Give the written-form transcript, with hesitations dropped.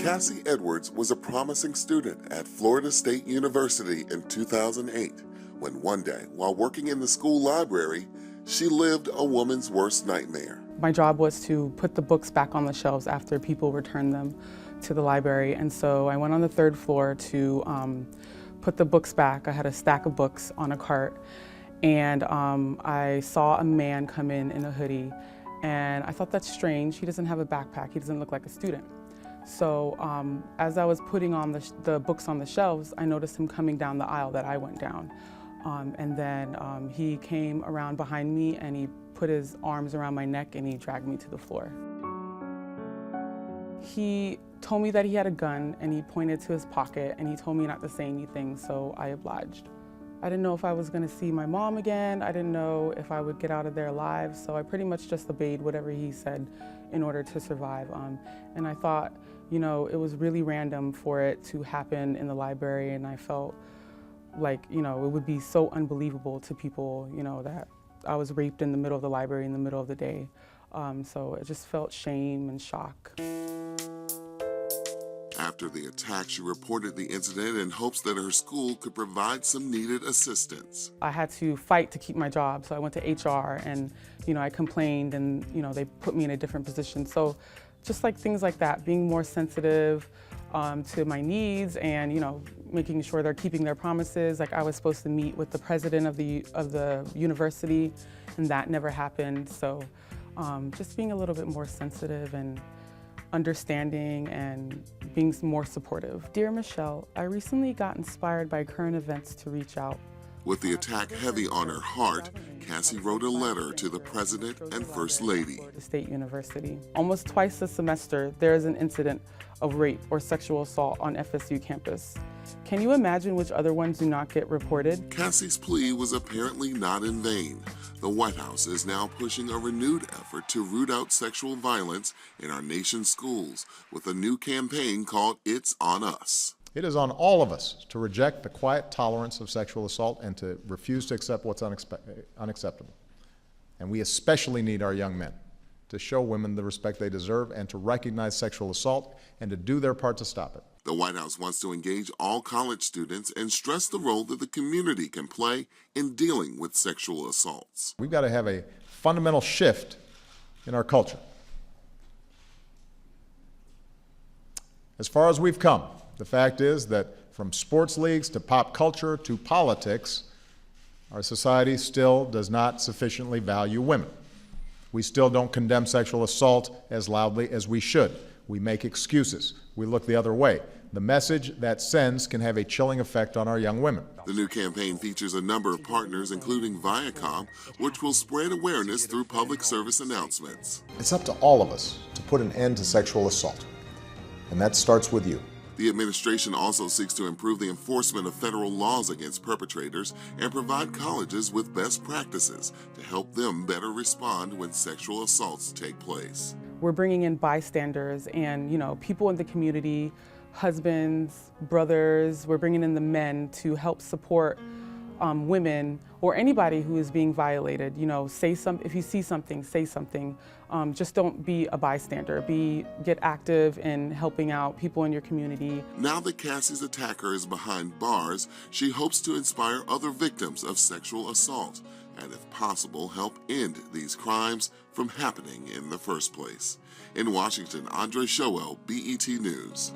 Cassie Edwards was a promising student at Florida State University in 2008 when one day, while working in the school library, she lived a woman's worst nightmare. My job was to put the books back on the shelves after people returned them to the library, and so I went on the third floor to put the books back. I had a stack of books on a cart, and I saw a man come in a hoodie, and I thought, that's strange. He doesn't have a backpack. He doesn't look like a student. So as I was putting on the books on the shelves, I noticed him coming down the aisle that I went down. And then he came around behind me and he put his arms around my neck and he dragged me to the floor. He told me that he had a gun and he pointed to his pocket and he told me not to say anything, so I obliged. I didn't know if I was going to see my mom again. I didn't know if I would get out of there alive, so I pretty much just obeyed whatever he said in order to survive. And I thought, you know, it was really random for it to happen in the library, and I felt like, you know, it would be so unbelievable to people, you know, that I was raped in the middle of the library in the middle of the day. So it just felt shame and shock. After the attack, she reported the incident in hopes that her school could provide some needed assistance. I had to fight to keep my job, so I went to HR and, you know, I complained and, you know, they put me in a different position. So just like things like that, being more sensitive to my needs and, you know, making sure they're keeping their promises. Like, I was supposed to meet with the president of the university, and that never happened. So just being a little bit more sensitive and understanding and being more supportive. Dear Michelle, I recently got inspired by current events to reach out. With the attack heavy on her heart, Cassie wrote a letter to the President and First Lady. Florida State University. Almost twice a semester, there is an incident of rape or sexual assault on FSU campus. Can you imagine which other ones do not get reported? Cassie's plea was apparently not in vain. The White House is now pushing a renewed effort to root out sexual violence in our nation's schools with a new campaign called It's On Us. It is on all of us to reject the quiet tolerance of sexual assault and to refuse to accept what's unacceptable. And we especially need our young men to show women the respect they deserve and to recognize sexual assault and to do their part to stop it. The White House wants to engage all college students and stress the role that the community can play in dealing with sexual assaults. We've got to have a fundamental shift in our culture. As far as we've come, the fact is that from sports leagues to pop culture to politics, our society still does not sufficiently value women. We still don't condemn sexual assault as loudly as we should. We make excuses. We look the other way. The message that sends can have a chilling effect on our young women. The new campaign features a number of partners, including Viacom, which will spread awareness through public service announcements. It's up to all of us to put an end to sexual assault, and that starts with you. The administration also seeks to improve the enforcement of federal laws against perpetrators and provide colleges with best practices to help them better respond when sexual assaults take place. We're bringing in bystanders and, you know, people in the community, husbands, brothers. We're bringing in the men to help support women or anybody who is being violated. You know, if you see something, say something. Just don't be a bystander. Get active in helping out people in your community. Now that Cassie's attacker is behind bars, she hopes to inspire other victims of sexual assault and, if possible, help end these crimes from happening in the first place. In Washington, Andre Showell, BET News.